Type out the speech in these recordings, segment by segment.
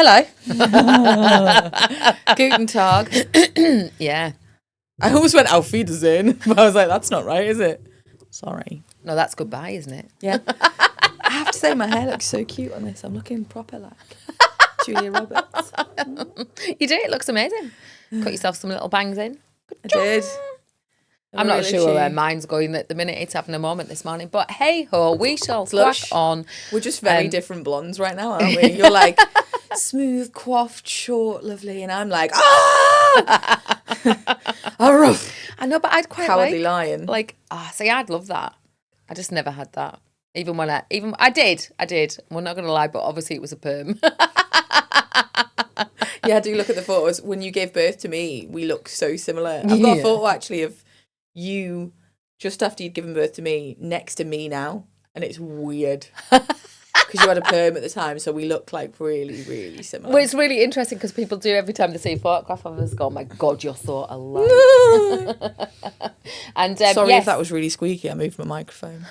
Hello. Guten Tag. Yeah. I almost went Auf Wiedersehen, but I was like, that's not right, is it? Sorry. No, that's goodbye, isn't it? Yeah. I have to say, my hair looks so cute on this. I'm looking proper like Julia Roberts. You do. It looks amazing. Cut yourself some little bangs in. I did. I'm not Really sure where cute. mine's going at the minute. It's having a moment this morning. But hey ho, we shall crack on. We're just very different blondes right now, aren't we? You're like smooth, coiffed, short, lovely, and I'm like, rough. I know, but I'd quite Cowardly lion. See, I'd love that. I just never had that. I did. We're not going to lie, but obviously it was a perm. Yeah, I do look at the photos. When you gave birth to me, we look so similar. I've got a photo actually of you just after you'd given birth to me next to me now, and it's weird because you had a perm at the time, so we look like really, really similar. Well, it's really interesting because people do every time they see a photograph of us go, "Oh my God, you're so alike." And sorry if that was really squeaky. I moved my microphone.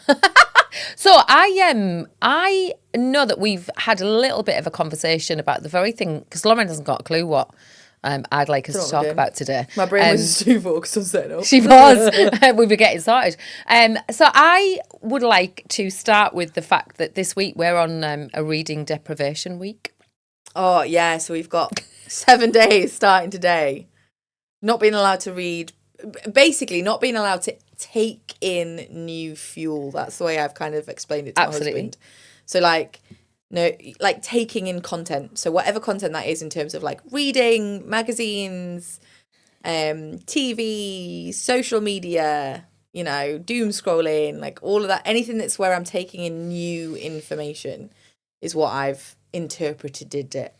So I know that we've had a little bit of a conversation about the very thing, because Lauren hasn't got a clue what I'd like us to talk about today. My brain was too focused on setting up. She was. We were getting started. So I would like to start with the fact that this week we're on a Reading Deprivation week. Oh, yeah. So we've got 7 days starting today. Not being allowed to read. Basically, not being allowed to take in new fuel. That's the way I've kind of explained it to my husband. So taking in content. So whatever content that is in terms of like reading, magazines, TV, social media, doom scrolling, like all of that. Anything that's where I'm taking in new information is what I've interpreted it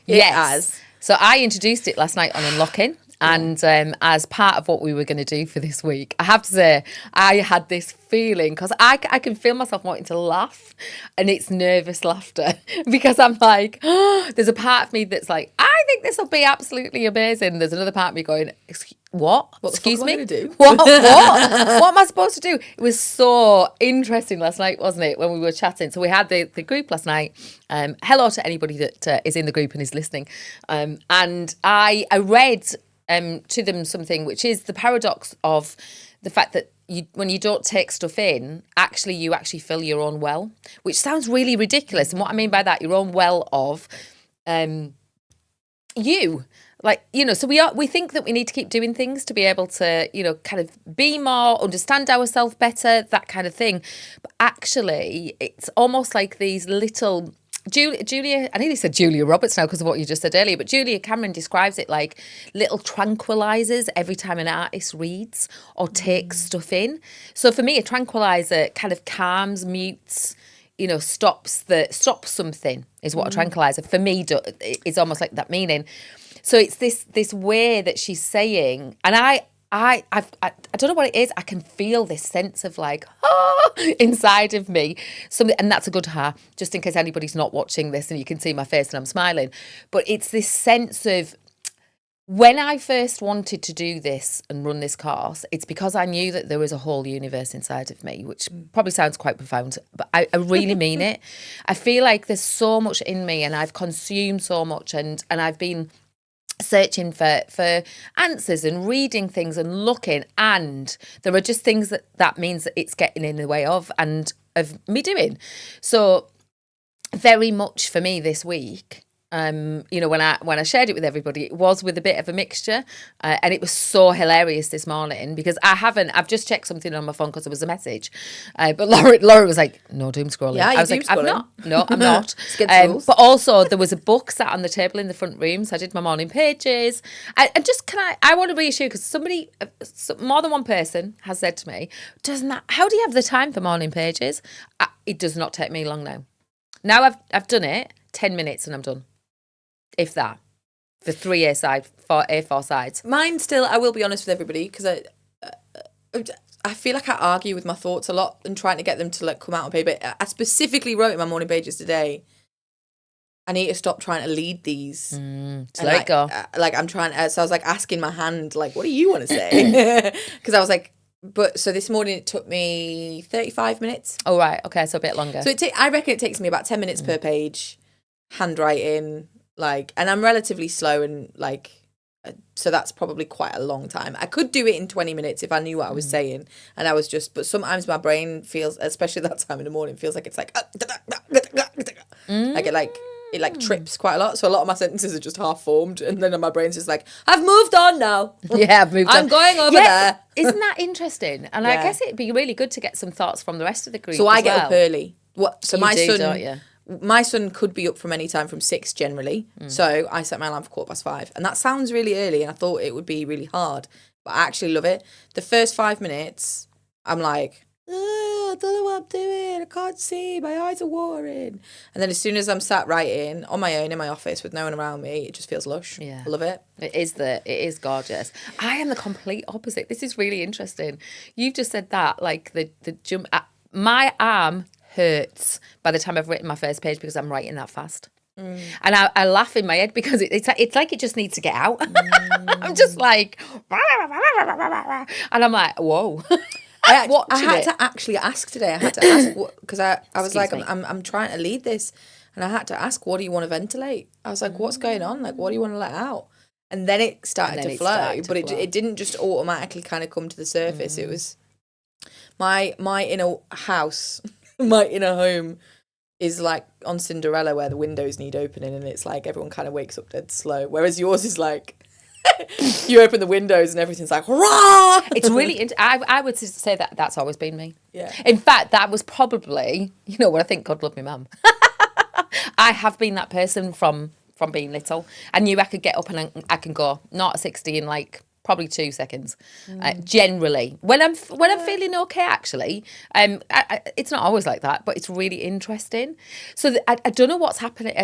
Yes. as. So I introduced it last night on Unlocking. And as part of what we were going to do for this week, I have to say, I had this feeling, because I can feel myself wanting to laugh, and it's nervous laughter, because I'm like, there's a part of me that's like, I think this will be absolutely amazing. There's another part of me going, what? Excuse me? What? What am I supposed to do? It was so interesting last night, wasn't it, when we were chatting? So we had the group last night. Hello to anybody that is in the group and is listening. And I read to them something, which is the paradox of the fact that when you don't take stuff in, you actually fill your own well, which sounds really ridiculous. And what I mean by that, your own well of you. So we think that we need to keep doing things to be able to, kind of be more, understand ourselves better, that kind of thing. But actually, it's almost like these little... Julia, I nearly said Julia Roberts now because of what you just said earlier, but Julia Cameron describes it like little tranquilizers every time an artist reads or takes stuff in. So for me, a tranquilizer kind of calms, mutes, stops something is what a tranquilizer for me is almost like that meaning. So it's this way that she's saying, and I don't know what it is. I can feel this sense of like, inside of me. Something, and that's a good just in case anybody's not watching this and you can see my face and I'm smiling. But it's this sense of, when I first wanted to do this and run this course, it's because I knew that there was a whole universe inside of me, which probably sounds quite profound, but I really mean it. I feel like there's so much in me, and I've consumed so much, and I've been searching for answers and reading things and looking, and there are just things that means that it's getting in the way of me doing. So very much for me this week, when I shared it with everybody, it was with a bit of a mixture, and it was so hilarious this morning because I've just checked something on my phone because there was a message, but Laura was like, no doom scrolling. Yeah, I was like, I'm not. No, I'm not. But also there was a book sat on the table in the front room, so I did my morning pages. And just I want to reassure, because somebody, more than one person has said to me, how do you have the time for morning pages? It does not take me long now. Now I've done it, 10 minutes and I'm done. If that, for 3 A4 sides. Mine still, I will be honest with everybody, because I feel like I argue with my thoughts a lot and trying to get them to come out on paper. I specifically wrote in my morning pages today, I need to stop trying to lead these. To let it go. I'm trying to, so I was like asking my hand, like, what do you want to say? Because I was like, so this morning it took me 35 minutes. Oh, right. Okay, so a bit longer. So I reckon it takes me about 10 minutes per page. handwriting, like, and I'm relatively slow and like, so that's probably quite a long time. I could do it in 20 minutes if I knew what I was saying, and I was just, but sometimes my brain feels, especially that time in the morning, feels like it's like, like it like trips quite a lot. So a lot of my sentences are just half formed, and then my brain's just like, I've moved on now. Yeah, I've moved on. I'm going over there. Isn't that interesting? And I Yeah. guess it'd be really good to get some thoughts from the rest of the group. So I as get well. up early. So You my do, son, don't you? my son could be up from any time from 6 generally. So I set my alarm for 5:15, and that sounds really early, and I thought it would be really hard, but I actually love it. The first 5 minutes, I'm like, I don't know what I'm doing. I can't see. My eyes are watering. And then as soon as I'm sat writing on my own in my office with no one around me, it just feels lush. Yeah. I love it. It is gorgeous. I am the complete opposite. This is really interesting. You've just said that, like the jump. My arm hurts by the time I've written my first page because I'm writing that fast. And I laugh in my head because it's like it just needs to get out. I'm just like, and I'm like, whoa. I Watching had it. to actually ask today. I had to ask because I was Excuse like, me. I'm trying to lead this, and I had to ask, what do you want to ventilate? I was like, what's going on? Like, what do you want to let out? And then it started to flow, but it didn't just automatically kind of come to the surface. It was my inner house, my inner home is like on Cinderella where the windows need opening, and it's like everyone kind of wakes up dead slow, whereas yours is like you open the windows and everything's like hurrah. It's really I would say that that's always been me. Yeah. In fact, that was probably, what I think, God love me mum. I have been that person from being little. I knew I could get up and I can go not 60 in like probably 2 seconds. Generally, when I'm feeling okay, actually, it's not always like that, but it's really interesting. So I don't know what's happening.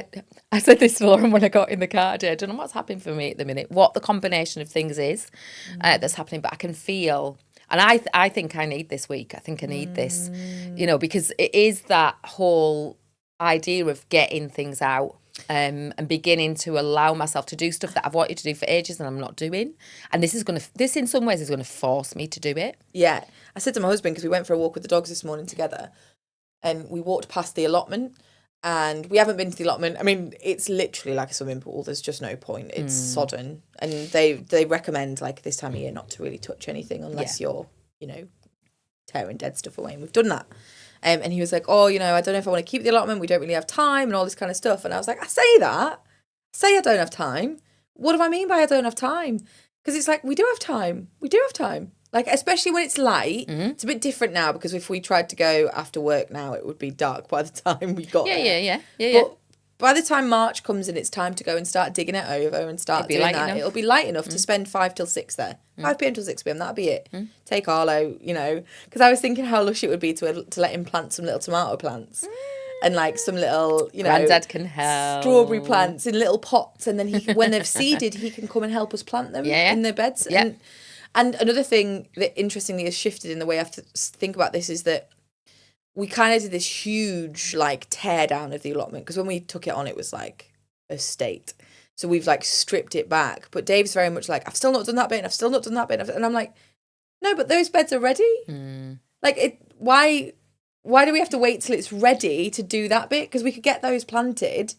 I said this to Lauren when I got in the car today. I don't know what's happening for me at the minute. What the combination of things is that's happening, but I can feel. And I think I need this week. I think I need this, because it is that whole idea of getting things out. And beginning to allow myself to do stuff that I've wanted to do for ages and I'm not doing. And this in some ways is going to force me to do it. Yeah. I said to my husband, because we went for a walk with the dogs this morning together, and we walked past the allotment, and we haven't been to the allotment. I mean, it's literally like a swimming pool. There's just no point. It's sodden. And they recommend like this time of year not to really touch anything unless you're, tearing dead stuff away. And we've done that. And he was like, I don't know if I want to keep the allotment. We don't really have time and all this kind of stuff. And I was like, I say that. Say I don't have time. What do I mean by I don't have time? Because it's like, we do have time. We do have time. Like, especially when it's light. It's a bit different now because if we tried to go after work now, it would be dark by the time we got there. Yeah. But by the time March comes and it's time to go and start digging it over and start doing that, it'll be light enough to spend 5 till 6 there. 5 p.m. till 6 p.m. That'll be it. Take Arlo, because I was thinking how lush it would be to let him plant some little tomato plants and like some little, Granddad can help. Strawberry plants in little pots, and then when they've seeded, he can come and help us plant them in their beds. Yeah. And another thing that interestingly has shifted in the way I have to think about this is that we kind of did this huge like tear down of the allotment, because when we took it on, it was like a state. So we've like stripped it back. But Dave's very much like, I've still not done that bit, and I've still not done that bit. And I'm like, no, but those beds are ready. Like, why do we have to wait till it's ready to do that bit? Because we could get those planted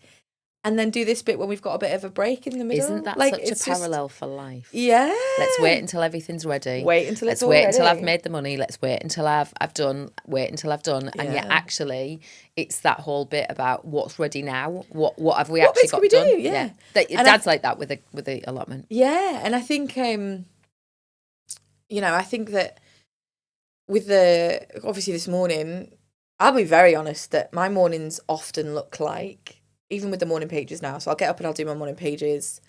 and then do this bit when we've got a bit of a break in the middle. Isn't that like, such a parallel for life? Yeah. Let's wait until everything's ready. Wait until it's all Let's wait ready. until I've made the money. Let's wait until I've done. Wait until I've done. And yet, actually, it's that whole bit about what's ready now. What have we actually got done? Do? Yeah. Dad's like that with the allotment. Yeah, and I think, I think that with the obviously this morning, I'll be very honest that my mornings often look like, even with the morning pages now. So I'll get up and I'll do my morning pages,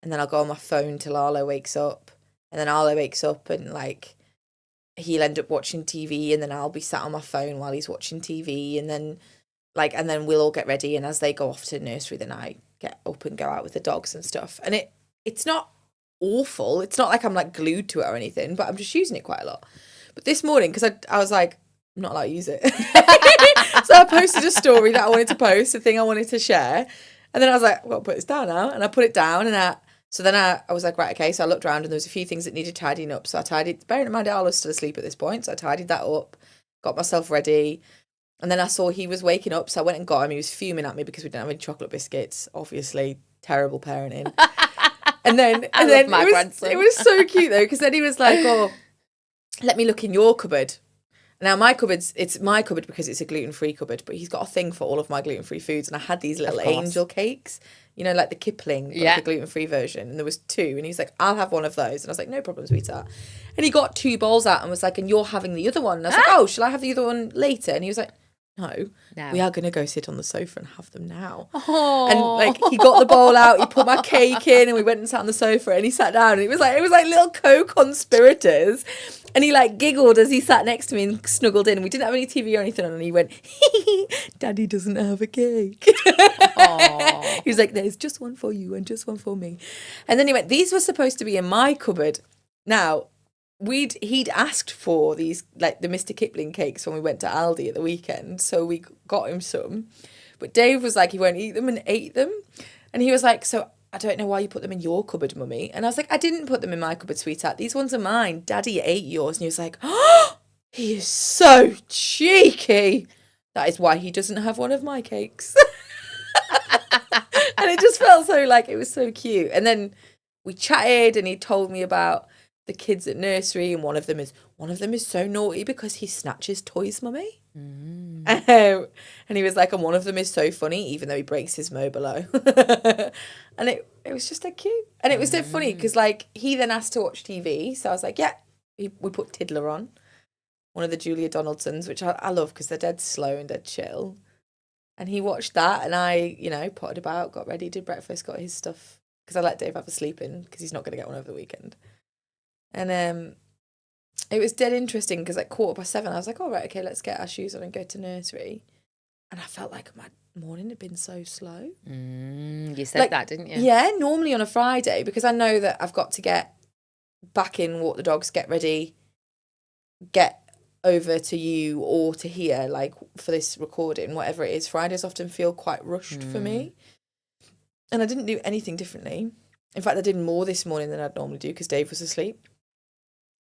and then I'll go on my phone till Arlo wakes up, and then Arlo wakes up and like he'll end up watching TV, and then I'll be sat on my phone while he's watching TV, and then we'll all get ready, and as they go off to nursery, then I get up and go out with the dogs and stuff. And it's not awful. It's not like I'm like glued to it or anything, but I'm just using it quite a lot. But this morning, because I was like, I'm not allowed to use it. So I posted a story that I wanted to post, a thing I wanted to share. And then I was like, I've got to put this down now. And I put it down, and I was like, right, okay. So I looked around, and there was a few things that needed tidying up. So I tidied, bearing in mind Arlo's still asleep at this point. So I tidied that up, got myself ready. And then I saw he was waking up, so I went and got him. He was fuming at me because we didn't have any chocolate biscuits. Obviously, terrible parenting. And then it was so cute though, because then he was like, "Oh, let me look in your cupboard." Now it's my cupboard because it's a gluten-free cupboard, but he's got a thing for all of my gluten-free foods, and I had these little angel cakes, like the Kipling, but like the gluten-free version, and there was 2, and he's like, "I'll have one of those," and I was like, "No problem, sweetheart." And he got 2 bowls out and was like, "And you're having the other one?" And I was like, "Oh, shall I have the other one later?" And he was like, No, we are going to go sit on the sofa and have them now. Oh. And like he got the bowl out, he put my cake in, and we went and sat on the sofa, and he sat down, and it was like little co-conspirators. And he like giggled as he sat next to me and snuggled in. And we didn't have any TV or anything on, and he went, "Daddy doesn't have a cake." He was like, "There's just one for you and just one for me." And then he went, "These were supposed to be in my cupboard." Now, he'd asked for these, like the Mr. Kipling cakes when we went to Aldi at the weekend, so we got him some. But Dave was like, he won't eat them, and ate them. And he was like, "So I don't know why you put them in your cupboard, Mummy." And I was like, "I didn't put them in my cupboard, sweetheart. These ones are mine. Daddy ate yours." And he was like, "Oh, he is so cheeky. That is why he doesn't have one of my cakes." And it just felt so like, it was so cute. And then we chatted, and he told me about the kids at nursery, and one of them is so naughty because he snatches toys, Mummy. And he was like, and one of them is so funny, even though he breaks his Mobilo. And it was just so cute. And it was so funny because like he then asked to watch TV, so I was like, yeah. We put Tiddler on, one of the Julia Donaldsons, which I love because they're dead slow and dead chill. And he watched that, and I, potted about, got ready, did breakfast, got his stuff, because I let Dave have a sleep in because he's not going to get one over the weekend. And it was dead interesting because like 7:15, I was like, "All right, okay, let's get our shoes on and go to nursery." And I felt like my morning had been so slow. You said that, didn't you? Yeah, normally on a Friday, because I know that I've got to get back in, walk the dogs, get ready, get over to you or to here, like for this recording, whatever it is. Fridays often feel quite rushed for me. And I didn't do anything differently. In fact, I did more this morning than I'd normally do because Dave was asleep.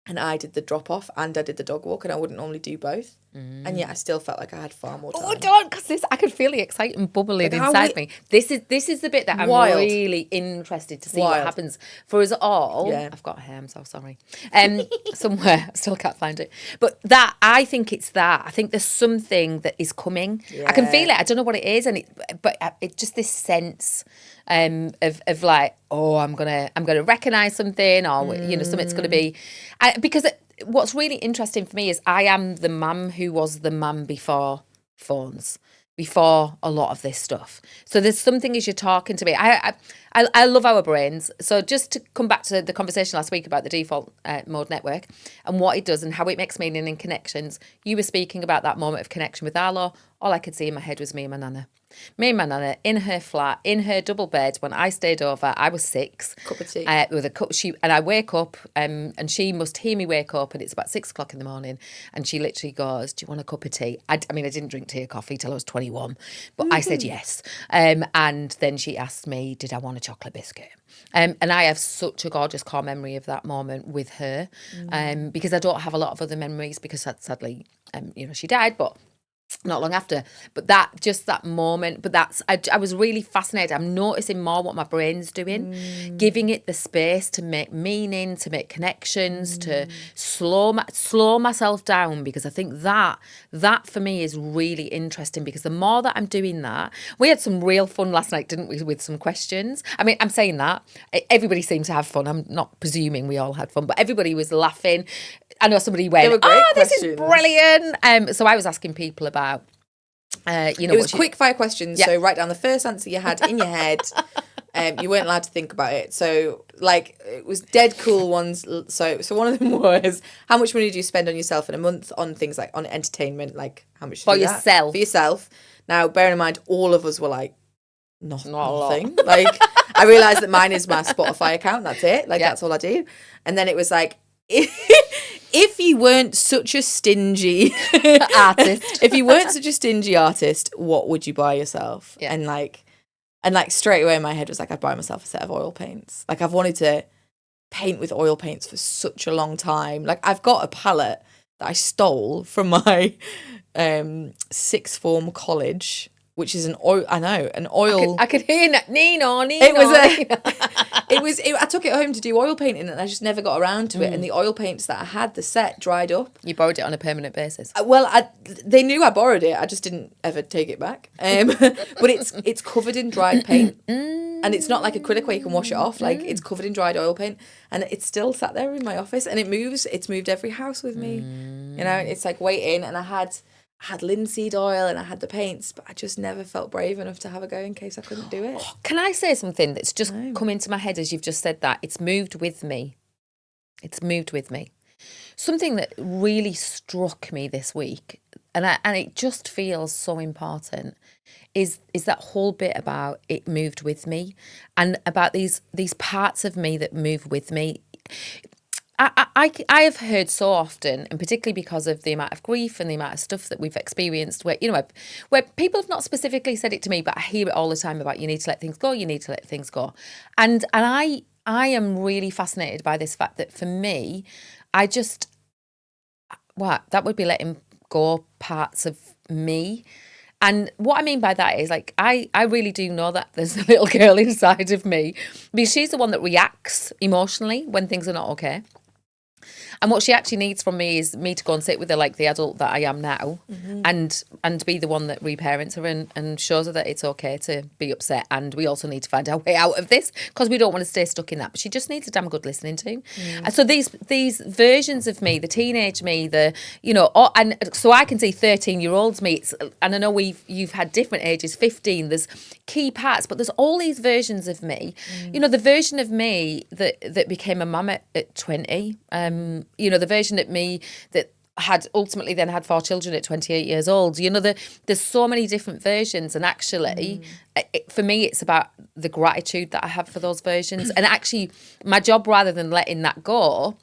And I did the drop-off and I did the dog walk, and I wouldn't normally do both. And yet I still felt like I had far more time. Oh, don't, because I could feel the excitement bubbling inside me. This is the bit that I'm really interested to see what happens for us all. Yeah. I've got hair, I'm so sorry. Somewhere, I still can't find it. But I think it's that. I think there's something that is coming. Yeah. I can feel it. I don't know what it is, but it's just this sense of like, oh, I'm gonna recognise something, or something's gonna be, because what's really interesting for me is I am the mum who was the mum before phones, before a lot of this stuff. So there's something as you're talking to me. I love our brains. So just to come back to the conversation last week about the default mode network and what it does and how it makes meaning in connections, you were speaking about that moment of connection with Arlo. All I could see in my head was me and my nana. Me and my nana in her flat, in her double bed. When I stayed over, I was 6. Cup of tea. With a cup. And I wake up, and she must hear me wake up, and it's about 6 o'clock in the morning. And she literally goes, "Do you want a cup of tea?" I didn't drink tea or coffee till I was 21, but I said yes. And then she asked me, did I want a chocolate biscuit? And I have such a gorgeous core memory of that moment with her, because I don't have a lot of other memories because sadly, she died, but not long after. But that moment, but I was really fascinated. I'm noticing more what my brain's doing, giving it the space to make meaning, to make connections, to slow myself down, because I think that for me is really interesting, because the more that I'm doing that, we had some real fun last night, didn't we, with some questions. I mean, I'm saying that everybody seemed to have fun. I'm not presuming we all had fun, but everybody was laughing. I know somebody went, this is brilliant. So I was asking people about, it was quick fire questions. Yeah. So write down the first answer you had in your head. You weren't allowed to think about it. So like it was dead cool ones. So one of them was, how much money do you spend on yourself in a month on things like on entertainment? Like how much for yourself? For yourself. Now, bearing in mind, all of us were like, nothing. Like I realised that mine is my Spotify account. That's it. Like that's all I do. And then it was like, if you weren't such a stingy artist, what would you buy yourself? Yeah. And like straight away in my head was like, I'd buy myself a set of oil paints. Like I've wanted to paint with oil paints for such a long time. Like I've got a palette that I stole from my sixth form college, which is an oil. I know an oil. I could hear Nino. I took it home to do oil painting, and I just never got around to it. And the oil paints that I had, the set dried up. You borrowed it on a permanent basis. They knew I borrowed it. I just didn't ever take it back. But it's covered in dried paint, and it's not like acrylic where you can wash it off. Like it's covered in dried oil paint, and it's still sat there in my office, and it moves. It's moved every house with me. You know, it's like waiting, and I had linseed oil and I had the paints, but I just never felt brave enough to have a go in case I couldn't do it. Can I say something that's just come into my head as you've just said that? It's moved with me. It's moved with me. Something that really struck me this week, and it just feels so important, is that whole bit about it moved with me, and about these parts of me that move with me. I have heard so often, and particularly because of the amount of grief and the amount of stuff that we've experienced, where where people have not specifically said it to me, but I hear it all the time about you need to let things go, you need to let things go, and I am really fascinated by this fact that for me, that would be letting go parts of me. And what I mean by that is, like, I really do know that there's a little girl inside of me, because she's the one that reacts emotionally when things are not okay. And what she actually needs from me is me to go and sit with her like the adult that I am now, and be the one that reparents her and shows her that it's okay to be upset. And we also need to find our way out of this, because we don't want to stay stuck in that. But she just needs a damn good listening to. And so these versions of me, the teenage me, and so I can see 13-year-olds me, and I know you've had different ages, 15, there's key parts, but there's all these versions of me. The version of me that became a mum at 20, the version of me that had ultimately then had 4 children at 28 years old. There's so many different versions, and actually, for me, it's about the gratitude that I have for those versions. And actually, my job, rather than letting that go,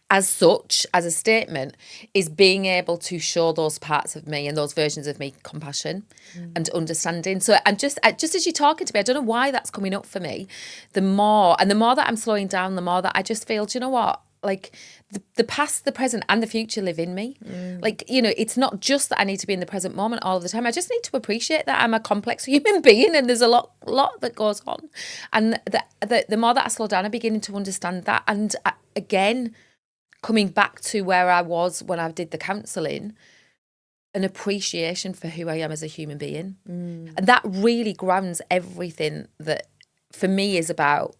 as such, as a statement, is being able to show those parts of me and those versions of me compassion and understanding. So I'm just as you're talking to me, I don't know why that's coming up for me. The more that I'm slowing down, the more that I just feel, do you know what? Like the past, the present, and the future live in me. Like, it's not just that I need to be in the present moment all of the time. I just need to appreciate that I'm a complex human being, and there's a lot that goes on. And the more that I slow down, I'm beginning to understand that. And again, coming back to where I was when I did the counselling, an appreciation for who I am as a human being. And that really grounds everything that, for me, is about,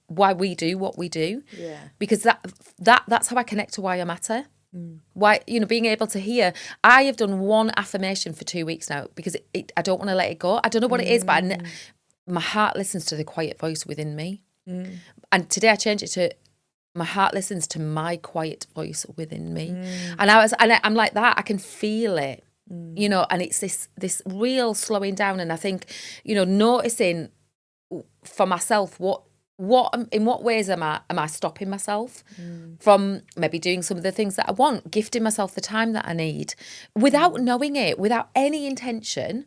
why we do what we do. Yeah. Because that's how I connect to why I matter. Why, being able to hear, I have done one affirmation for 2 weeks now, because I don't want to let it go. I don't know what it is, but my heart listens to the quiet voice within me. And today I changed it to, my heart listens to my quiet voice within me. And I'm like that. I can feel it, and it's this real slowing down. And I think, noticing for myself, in what ways am I stopping myself from maybe doing some of the things that I want, gifting myself the time that I need without knowing it, without any intention,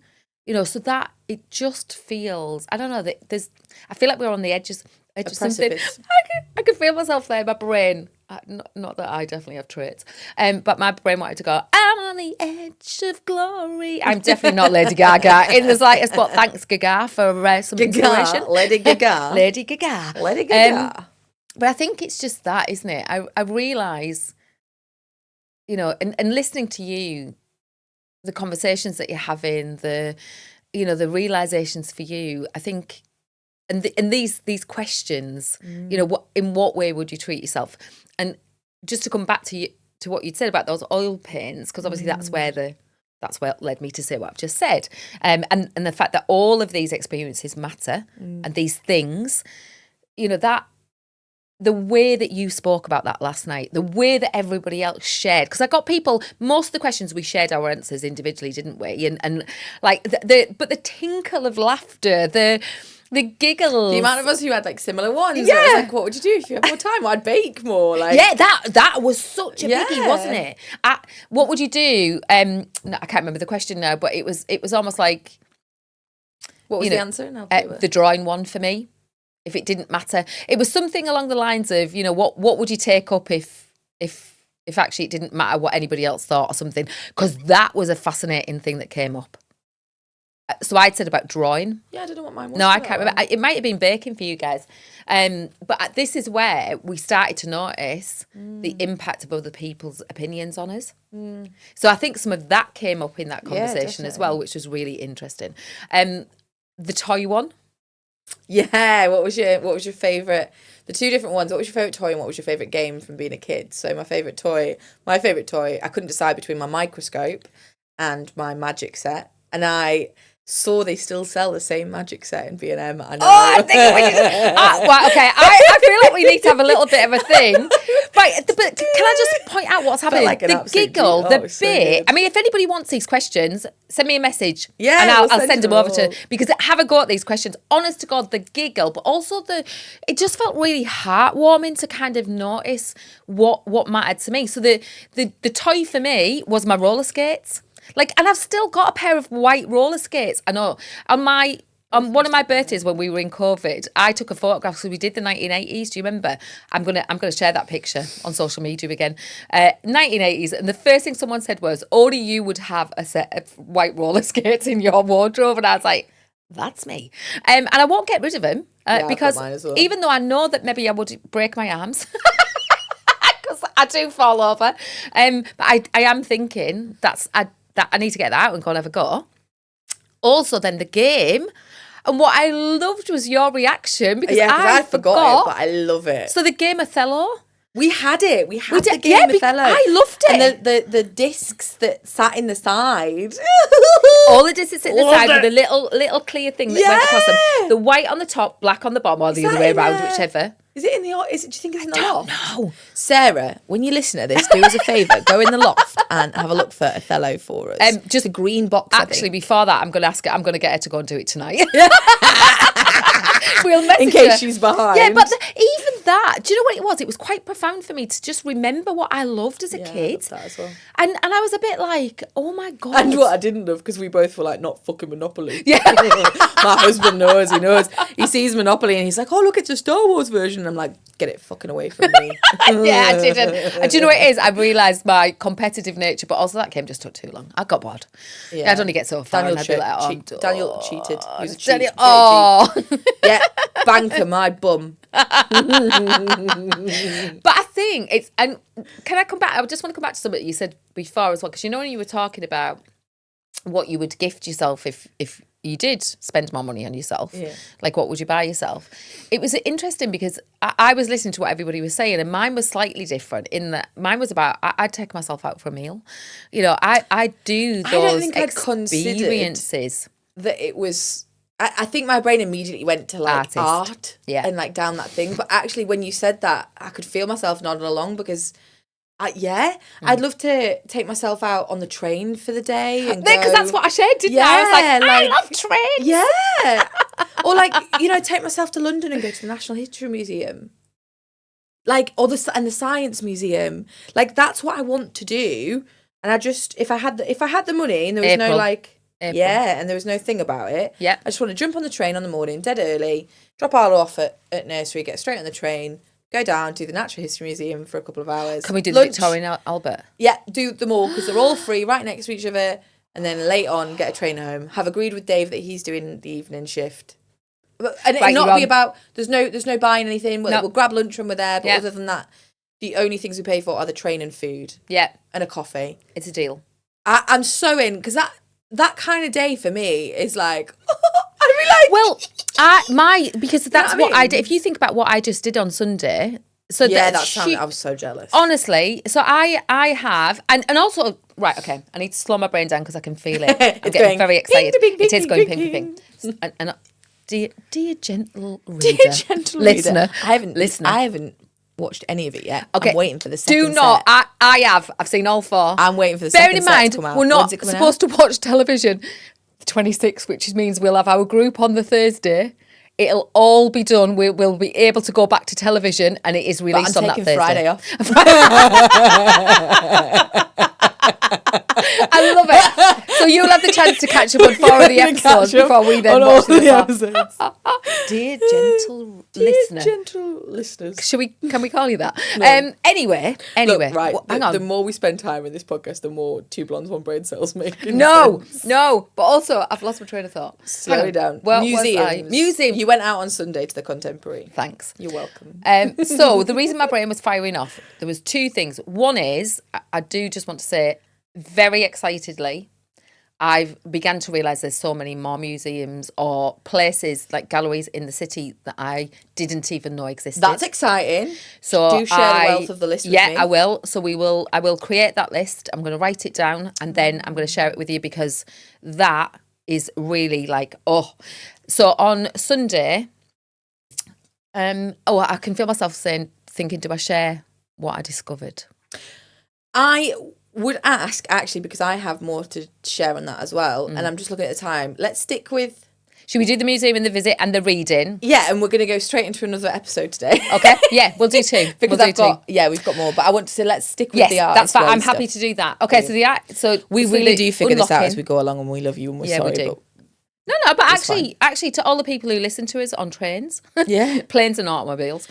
so that it just feels, I don't know, that I feel like we're on the edges of something. I can feel myself there, my brain. Not that I definitely have traits, but my brain wanted to go, I'm on the edge of glory. I'm definitely not Lady Gaga in the slightest, but thanks, Gaga, for some inspiration. Lady Gaga. Lady Gaga. Lady Gaga. But I think it's just that, isn't it? I realise, and listening to you, the conversations that you're having, the realisations for you, I think, and these questions, in what way would you treat yourself? And just to come back to what you'd said about those oil paints, because obviously that's what led me to say what I've just said, and the fact that all of these experiences matter, and these things, that the way that you spoke about that last night, the way that everybody else shared, because I got people, most of the questions we shared our answers individually, didn't we? And like but the tinkle of laughter, the giggles. The amount of us who had like similar ones. Yeah. I was like, what would you do if you had more time? Well, I'd bake more. Like, yeah, that was such a biggie, wasn't it? What would you do? No, I can't remember the question now, but it was almost like, what was the answer? The drawing one for me. If it didn't matter, it was something along the lines of, what would you take up if if actually it didn't matter what anybody else thought or something, because that was a fascinating thing that came up. So I'd said about drawing. Yeah, I don't know what mine was. No, I can't remember. It might have been baking for you guys. But this is where we started to notice the impact of other people's opinions on us. So I think some of that came up in that conversation as well, which was really interesting. The toy one. Yeah, what was your favourite? The two different ones. What was your favourite toy and what was your favourite game from being a kid? So my favourite toy, I couldn't decide between my microscope and my magic set. And I saw they still sell the same magic set in B&M. I know. Oh, I think well, okay. I feel like we need to have a little bit of a thing. Right, but can I just point out what's happening? Like the giggle, the bit. So I mean, if anybody wants these questions, send me a message. Yeah, and I'll send them over to, because have a go at these questions. Honest to God, the giggle, but also it just felt really heartwarming to kind of notice what mattered to me. So the toy for me was my roller skates. And I've still got a pair of white roller skates. I know. On one of my birthdays when we were in COVID, I took a photograph. So we did the 1980s. Do you remember? I'm gonna share that picture on social media again. 1980s, and the first thing someone said was, "Only you would have a set of white roller skates in your wardrobe." And I was like, "That's me." And I won't get rid of them because even though I know that maybe I would break my arms. Because I do fall over. But I am thinking that I need to get that out and go and have a go. Also, then the game. And what I loved was your reaction, because I forgot it, but I love it. So the game Othello. We had it. We had the game Othello. I loved it. And the discs that sat in the side. All the discs sit in the side with a little clear thing that went across them. The white on the top, black on the bottom, or the other way around, whichever. Is it in the? Do you think it's in the loft? No. Sarah, when you listen to this, do us a favour, go in the loft and have a look for Othello for us. Just a green box. Actually, before that, I'm going to ask her. I'm going to get her to go and do it tonight. We'll message in case her. She's behind. Yeah, but even that, do you know what it was? It was quite profound for me to just remember what I loved as a kid. I love that as well. And I was a bit like, oh my God. And what I didn't love, because we both were like, not fucking Monopoly. Yeah. My husband knows, he knows. He sees Monopoly and he's like, oh, look, it's a Star Wars version. And I'm like, get it fucking away from me. Yeah, I didn't. And do you know what it is? I realised my competitive nature, but also that game just took too long. I got bored. Yeah. I'd only get so far. Daniel cheated. He was a cheat. Oh. Yeah, banker, my bum. But I think it's, and can I come back? I just want to come back to something you said before as well, because when you were talking about what you would gift yourself if you did spend more money on yourself, like what would you buy yourself? It was interesting because I was listening to what everybody was saying, and mine was slightly different in that mine was about, I'd take myself out for a meal. I do those experiences. That it was, I think my brain immediately went to like art and like down that thing. But actually when you said that, I could feel myself nodding along because I'd love to take myself out on the train for the day. Because that's what I shared, didn't I? I was like, I love trains. Yeah. Or like, take myself to London and go to the National History Museum. Like, and the Science Museum. Like, that's what I want to do. And I just, if I had the money and there was no like, and there was no thing about it. Yeah. I just want to jump on the train on the morning, dead early, drop Arlo off at nursery, get straight on the train, go down to the Natural History Museum for a couple of hours. Can we do the Victoria and Albert? Yeah, do them all because they're all free, right next to each other. And then late on, get a train home. Have agreed with Dave that he's doing the evening shift. And it not be about, there's no buying anything. We'll grab lunch when we're there. But other than that, the only things we pay for are the train and food. Yeah. And a coffee. It's a deal. I'm so in, because that kind of day for me is like, I'd be like, well, because that's what I did. If you think about what I just did on Sunday, so I was so jealous. Honestly, so I have, and also, right, okay, I need to slow my brain down because I can feel it. I'm getting very excited. Ping, it is going ping, ping, ping. And dear gentle reader, listener, I haven't watched any of it yet. Okay. I'm waiting for the second Do not. set. I have. I've seen all 4. I'm waiting for the second set to come out. We're not supposed to watch television the 26th, which means we'll have our group on the Thursday. It'll all be done. We'll be able to go back to television, and it is released on that Thursday. Friday off. I love it. So you'll have the chance to catch up on 4 of the episodes before we then watch the episodes. Dear gentle listener. Gentle listeners. Can we call you that? No. Anyway. Look, right. Hang on. The more we spend time in this podcast, the more Two Blondes, One Brain cells make. No. But also I've lost my train of thought. Slow down. Well, Museum. You went out on Sunday to the Contemporary. Thanks. You're welcome. So the reason my brain was firing off, there was 2 things. One is, I do just want to say, very excitedly, I've began to realise there's so many more museums or places like galleries in the city that I didn't even know existed. That's exciting. So do share the wealth of the list with me. Yeah, I will. So I will create that list. I'm going to write it down and then I'm going to share it with you because that is really like, oh. So on Sunday, I can feel myself thinking, do I share what I discovered? I would ask, actually, because I have more to share on that as well, and I'm just looking at the time. Let's stick with... Should we do the museum and the visit and the reading? Yeah, and we're going to go straight into another episode today. Okay, yeah, we'll do 2. Because we've got more, but I want to say let's stick with the art. That's fine. I'm happy to do that. Okay, so the art... So we really do figure this out as we go along, and we love you and we're sorry, we do. But... No, but actually, to all the people who listen to us on trains, planes and automobiles,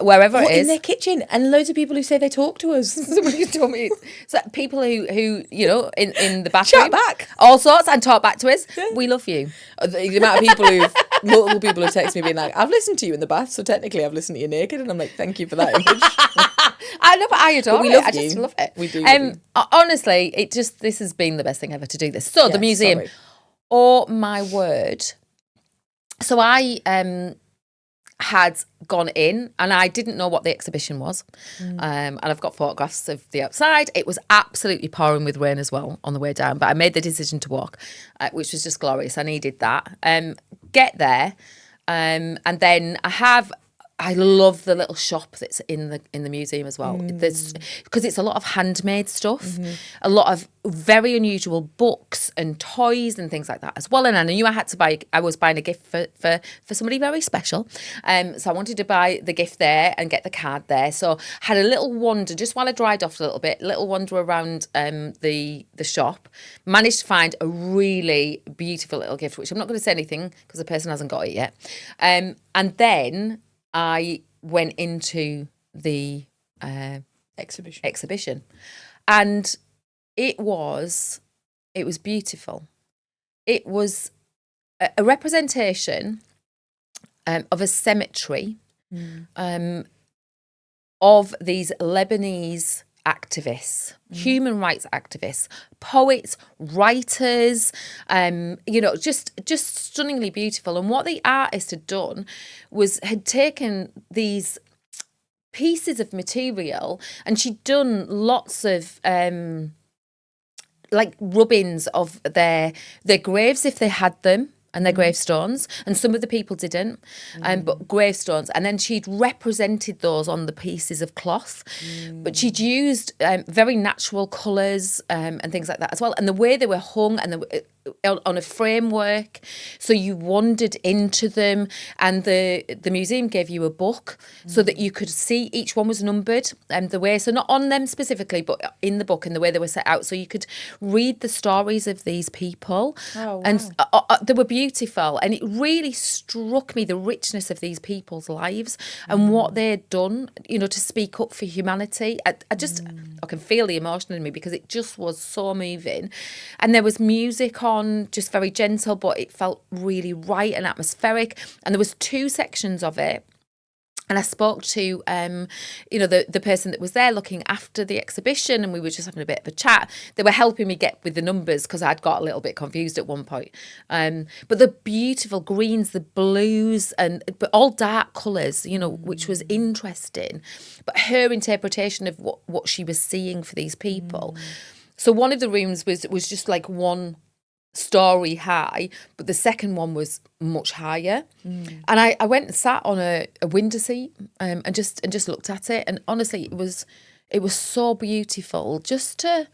wherever it is, in their kitchen, and loads of people who say they talk to us. Somebody told me, so people who in the bathroom, chat back, all sorts, and talk back to us. Yeah. We love you. The amount of people multiple people have texted me being like, "I've listened to you in the bath, so technically I've listened to you naked," and I'm like, "Thank you for that image." I know, but I adore we it. love I you. just love it. We do. Honestly, this has been the best thing ever to do this. So the museum. Sorry. Oh my word. So I had gone in and I didn't know what the exhibition was. And I've got photographs of the outside. It was absolutely pouring with rain as well on the way down, but I made the decision to walk, which was just glorious. I needed that. Get there. And then I love the little shop that's in the museum as well. Because it's a lot of handmade stuff, a lot of very unusual books and toys and things like that as well. And I knew I was buying a gift for somebody very special. So I wanted to buy the gift there and get the card there. So had a little wander, just while I dried off a little wander around the shop. Managed to find a really beautiful little gift, which I'm not going to say anything because the person hasn't got it yet. And then I went into the exhibition, and it was beautiful. It was a representation of a cemetery of these Lebanese activists, human rights activists, poets, writers, just stunningly beautiful. And what the artist had done had taken these pieces of material and she'd done lots of like rubbings of their graves if they had them. And their gravestones, and some of the people didn't, but gravestones. And then she'd represented those on the pieces of cloth, but she'd used very natural colours and things like that as well. And the way they were hung and on a framework, so you wandered into them, and the museum gave you a book so that you could see each one was numbered the way, so not on them specifically, but in the book and the way they were set out, so you could read the stories of these people. Oh, wow. And they were beautiful, and it really struck me the richness of these people's lives and what they had done, to speak up for humanity. I can feel the emotion in me because it just was so moving. And there was music on, just very gentle, but it felt really right and atmospheric. And there was 2 sections of it. And I spoke to, the person that was there looking after the exhibition, and we were just having a bit of a chat. They were helping me get with the numbers because I'd got a little bit confused at one point. But the beautiful greens, the blues, but all dark colours, which was interesting. But her interpretation of what she was seeing for these people. So one of the rooms was just like one story high, but the second one was much higher. And I went and sat on a window seat and just looked at it, and honestly it was so beautiful just to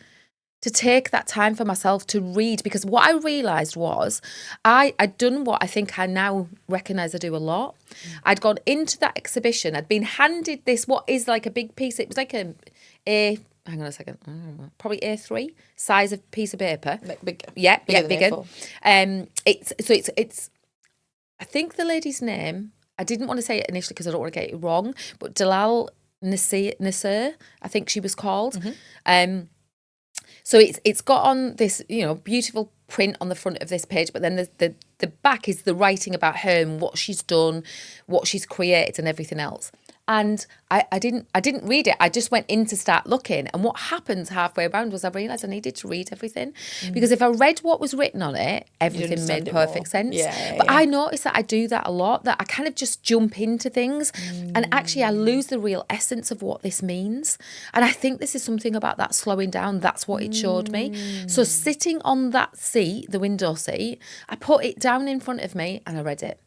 take that time for myself to read, because what I realised was I'd done what I think I now recognise I do a lot. I'd gone into that exhibition, I'd been handed this, what is like a big piece, it was like hang on a second, probably A3 size of piece of paper. Big, Yeah, bigger bigger. than It's I think the lady's name, I didn't want to say it initially because I don't want to get it wrong, but Dalal Nasser, I think she was called. So it's got on this, beautiful print on the front of this page, but then the back is the writing about her and what she's done, what she's created and everything else. And I didn't read it. I just went in to start looking. And what happened halfway around was I realised I needed to read everything. Because if I read what was written on it, everything made perfect sense. But I noticed that I do that a lot, that I kind of just jump into things and actually I lose the real essence of what this means. And I think this is something about that slowing down. That's what it showed me. So sitting on that seat, the window seat, I put it down in front of me and I read it.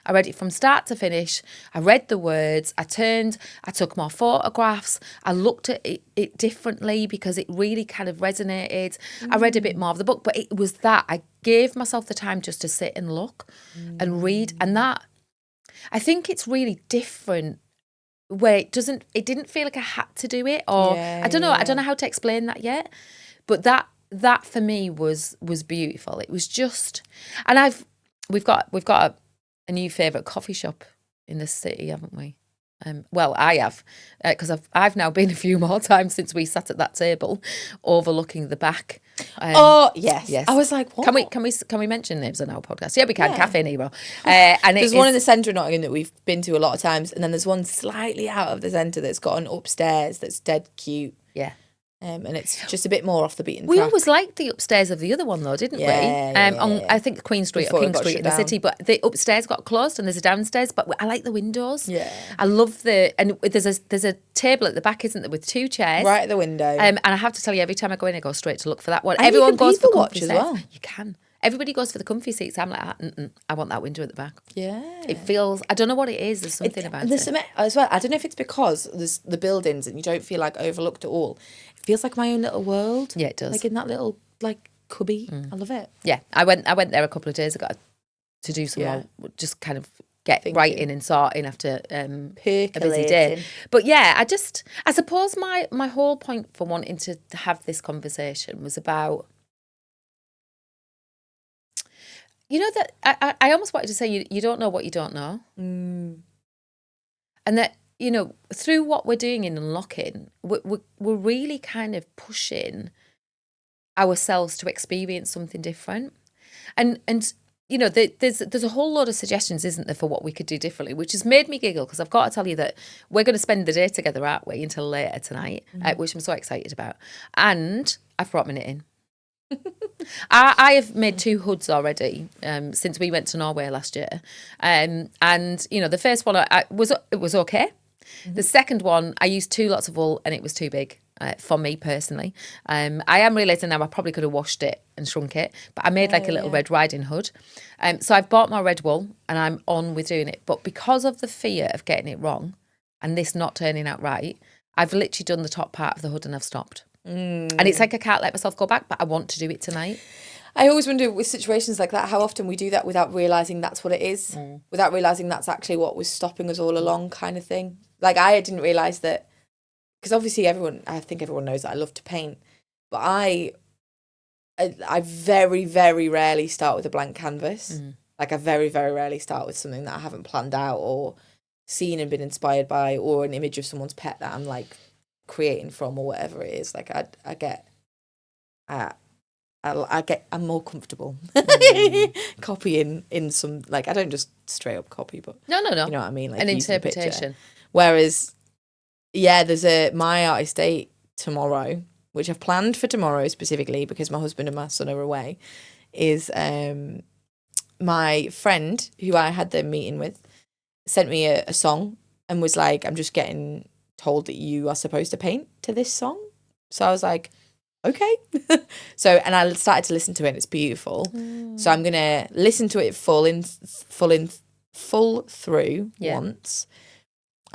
I read it from start to finish. I read the words. I took more photographs. I looked at it differently because it really kind of resonated. I read a bit more of the book, but it was that. I gave myself the time just to sit and look and read. And that, I think it's really different where it didn't feel like I had to do it, or I don't know. I don't know how to explain that yet, but that for me was beautiful. It was just, and we've got a new favourite coffee shop in the city, haven't we? Well, I have, because I've now been a few more times since we sat at that table, overlooking the back. Yes. I was like, what? Can we mention names on our podcast? Yeah, we can. Yeah. Cafe Nero. And there's one in the centre of Nottingham that we've been to a lot of times, and then there's one slightly out of the centre that's got an upstairs that's dead cute. Yeah. And it's just a bit more off the beaten track. We always liked the upstairs of the other one though, didn't we? On I think Queen Street or King Street in the city, but the upstairs got closed and there's a downstairs. But I like the windows. Yeah, I love and there's a table at the back, isn't there, with two chairs right at the window. And I have to tell you, every time I go in, I go straight to look for that one. And everyone goes for comfy seats. Well. You can. Everybody goes for the comfy seats. I'm like, I want that window at the back. Yeah. It feels, I don't know what it is. There's something about it. As well, I don't know if it's because there's the buildings and you don't feel like overlooked at all. It feels like my own little world. Yeah, it does. Like in that little cubby. I love it. Yeah. I went there a couple of days ago to do some more, just kind of get writing and sorting after a busy day. But yeah, I suppose my whole point for wanting to have this conversation was about, that I almost wanted to say you don't know what you don't know. And that, through what we're doing in unlocking, we're really kind of pushing ourselves to experience something different. And there's a whole load of suggestions, isn't there, for what we could do differently, which has made me giggle because I've got to tell you that we're going to spend the day together, aren't we, until later tonight, which I'm so excited about. And I've brought my knitting. I have made 2 hoods already since we went to Norway last year, and the first one it was okay. The second one I used 2 lots of wool and it was too big for me personally. I am realising now I probably could have washed it and shrunk it, but I made a little Red Riding Hood. So I've bought my red wool and I'm on with doing it, but because of the fear of getting it wrong and this not turning out right, I've literally done the top part of the hood and I've stopped. And it's like I can't let myself go back, but I want to do it tonight. I always wonder with situations like that how often we do that without realising that's what it is, without realising that's actually what was stopping us all along, kind of thing. Like I didn't realise that, because obviously I think everyone knows that I love to paint, but I very, very rarely start with a blank canvas. Like I very, very rarely start with something that I haven't planned out or seen and been inspired by, or an image of someone's pet that I'm like creating from or whatever it is. Like I'm more comfortable copying in some, like I don't just straight up copy, but no you know what I mean, like an interpretation. Whereas there's my artist date tomorrow, which I've planned for tomorrow specifically because my husband and my son are away, is my friend who I had the meeting with sent me a song and was like, I'm just getting told that you are supposed to paint to this song. So I was like, okay. And I started to listen to it and it's beautiful. So I'm gonna listen to it full through once,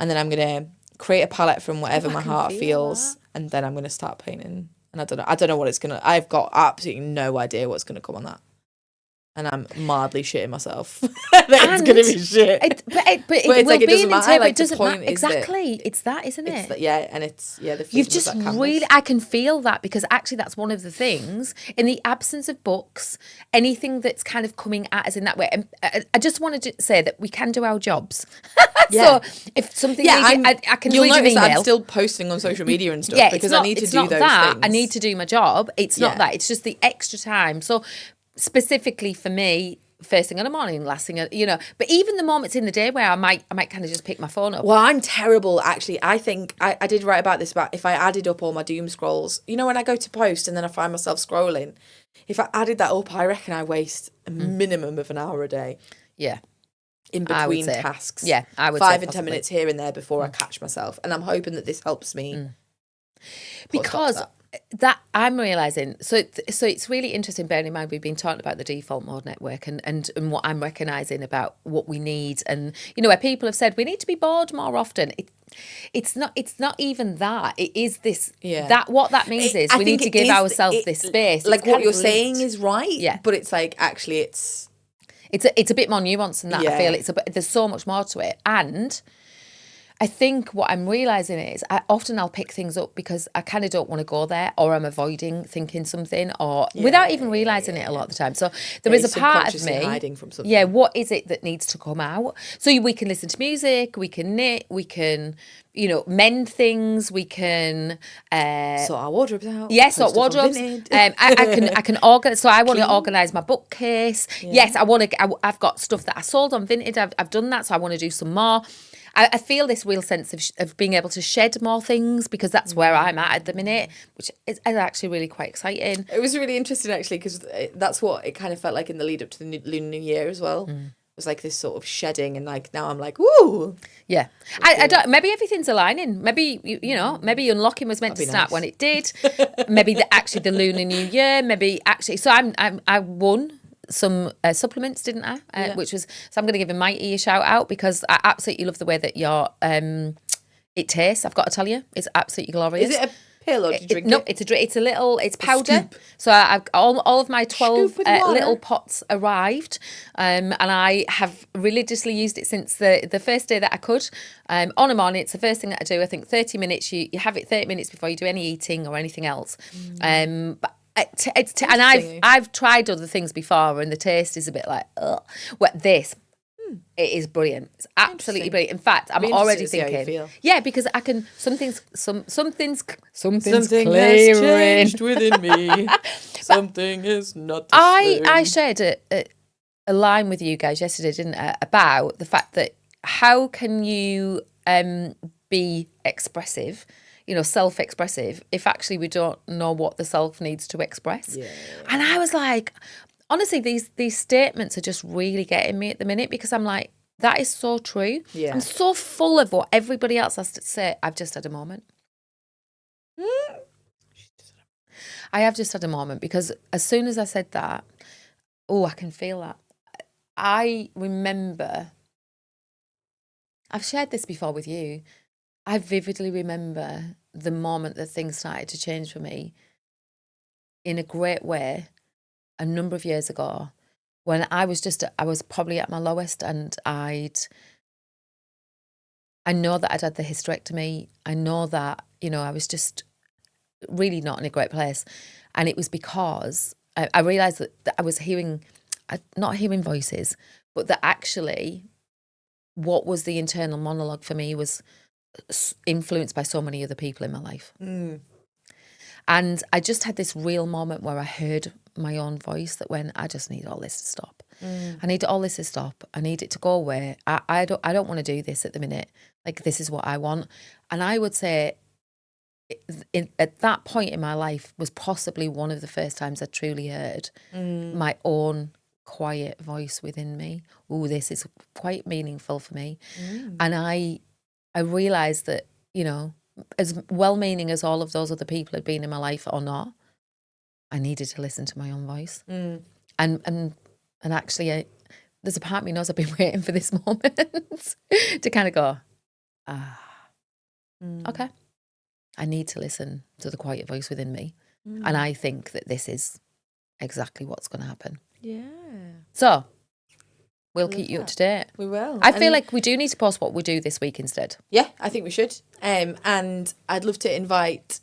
and then I'm gonna create a palette from whatever my heart feels, and then I'm gonna start painting. And I don't know what it's gonna, I've got absolutely no idea what's gonna come on that. and I'm mildly shitting myself. That it's going to be shit. But it it's will like, it be doesn't an matter. inter- Like, it the doesn't point matter. is that Exactly. It's that, isn't it's it? that, yeah, and it's, the You've freedom just of that canvas. really, I can feel that, because actually that's one of the things, in the absence of books, anything that's kind of coming at us in that way. And I just wanted to say that we can do our jobs. Yeah. So if something Yeah, I can you'll read an notice that email. I'm still posting on social media and stuff, Yeah, because it's not, I need to it's do not those that. things. I need to do my job. It's not Yeah. that. It's just the extra time. So specifically for me, first thing in the morning, last thing, but even the moments in the day where I might kind of just pick my phone up. Well, I'm terrible, actually. I think I did write about this, about if I added up all my doom scrolls, when I go to post and then I find myself scrolling, if I added that up, I reckon I waste a minimum of an hour a day. Yeah. In I would between say. tasks. Yeah, I would 5 say and 10 possibly. minutes here and there before I catch myself. And I'm hoping that this helps me. Because that I'm realising, so it's really interesting, bearing in mind we've been talking about the default mode network and what I'm recognising about what we need, and where people have said we need to be bored more often. It's not even that. It is this, that what that means is we need to give ourselves this space. Like, it's what you're saying is right, yeah. But it's like, actually it's a bit more nuanced than that. Yeah. I feel there's so much more to it. And I think what I'm realising is I'll pick things up because I kind of don't want to go there, or I'm avoiding thinking something, or without even realising it a lot of the time. So there is a part of me hiding from something. Yeah, what is it that needs to come out? So we can listen to music, we can knit, we can, mend things, we can sort our wardrobes out. Yes, sort wardrobes. I can organise. So I want to organise my bookcase. Yeah. Yes, I've got stuff that I sold on Vinted. I've done that, so I want to do some more. I feel this real sense of being able to shed more things, because that's where I'm at the minute, which is actually really quite exciting. It was really interesting, actually, because that's what it kind of felt like in the lead up to the Lunar New Year as well. It was like this sort of shedding, and like now I'm like, woo. Yeah, I don't. Maybe everything's aligning. Maybe maybe unlocking was meant to start when it did. Maybe actually the Lunar New Year. Maybe actually. So I won some supplements, didn't I? Which was, so I'm going to give a Mighty a shout out, because I absolutely love the way that your it tastes. I've got to tell you, it's absolutely glorious. Is it a pill, or do you drink it? No, it's powder. So I've all of my 12 little pots arrived, and I have religiously used it since the first day that I could. On a morning, it's the first thing that I do. I think 30 minutes. You have it 30 minutes before you do any eating or anything else. But and I've tried other things before, and the taste is a bit like, ugh. Well, this, it is brilliant. It's absolutely brilliant. In fact, I'm already thinking, yeah, because I can. Something's Something clearing. has changed within me. Something is not the same. I shared a line with you guys yesterday, didn't I, about the fact that how can you be expressive, self-expressive, if actually we don't know what the self needs to express. Yeah. And I was like, honestly, these statements are just really getting me at the minute, because I'm like, that is so true. Yeah. I'm so full of what everybody else has to say. I've just had a moment. I have just had a moment, because as soon as I said that, I can feel that. I remember, I've shared this before with you, I vividly remember the moment that things started to change for me in a great way a number of years ago, when I was probably at my lowest, and I know that I'd had the hysterectomy. I know that, I was just really not in a great place. And it was because I realised that I was not hearing voices, but that actually what was the internal monologue for me was influenced by so many other people in my life. And I just had this real moment where I heard my own voice that went, I just need all this to stop. I need all this to stop. I need it to go away. I don't want to do this at the minute. Like, this is what I want. And I would say at that point in my life was possibly one of the first times I truly heard my own quiet voice within me. Oh, this is quite meaningful for me. And I realised that, as well-meaning as all of those other people had been in my life or not, I needed to listen to my own voice. And actually, there's a part of me knows I've been waiting for this moment to kind of go, okay, I need to listen to the quiet voice within me. And I think that this is exactly what's going to happen. Yeah. So we'll keep you up to date. We will. I feel like we do need to post what we do this week instead. Yeah, I think we should. And I'd love to invite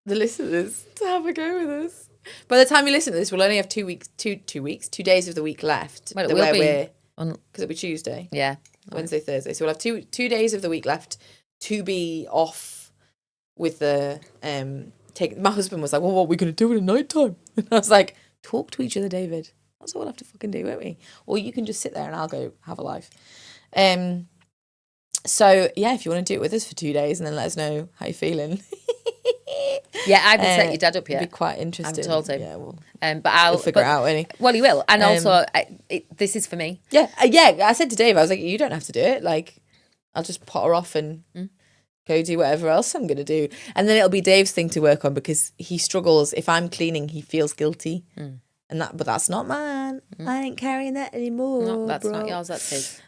the listeners to have a go with us. By the time you listen to this, we'll only have 2 days of the week left. Well, it will be because it'll be Tuesday. Yeah. Wednesday, Thursday. So we'll have 2 days of the week left to be off with the my husband was like, well, what are we going to do in the night time? And I was like, talk to each other, David. That's what we'll have to fucking do, won't we? Or you can just sit there and I'll go have a life. So yeah, if you want to do it with us for 2 days and then let us know how you're feeling. Yeah, I haven't set your dad up yet. It'd be quite interesting. I haven't told him. Yeah, well, but I'll figure it out, won't he? Well, he will. And also, this is for me. Yeah, I said to Dave, I was like, you don't have to do it. Like, I'll just potter off and go do whatever else I'm going to do. And then it'll be Dave's thing to work on because he struggles. If I'm cleaning, he feels guilty. But that's not mine. I ain't carrying that anymore. No, that's not yours, that's his.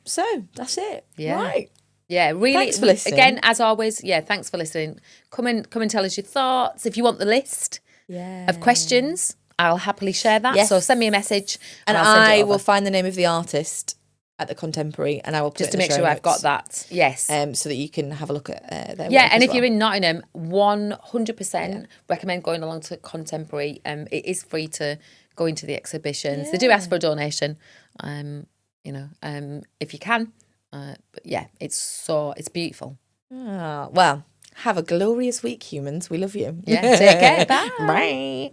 So that's it. Yeah. Right. Yeah, really. Thanks for listening. Again, as always, yeah, thanks for listening. Come and tell us your thoughts. If you want the list of questions, I'll happily share that. Yes. So send me a message And I'll send it I over. will find the name of the artist at the Contemporary and I will put just it to in make the show sure I've got notes, that. Yes. so that you can have a look at their Yeah, work and as if you're well. in Nottingham, 100% recommend going along to Contemporary. It is free to go into the exhibitions. Yeah. They do ask for a donation, if you can. But yeah, it's beautiful. Well, have a glorious week, humans. We love you. Yeah, take care. Bye. Bye.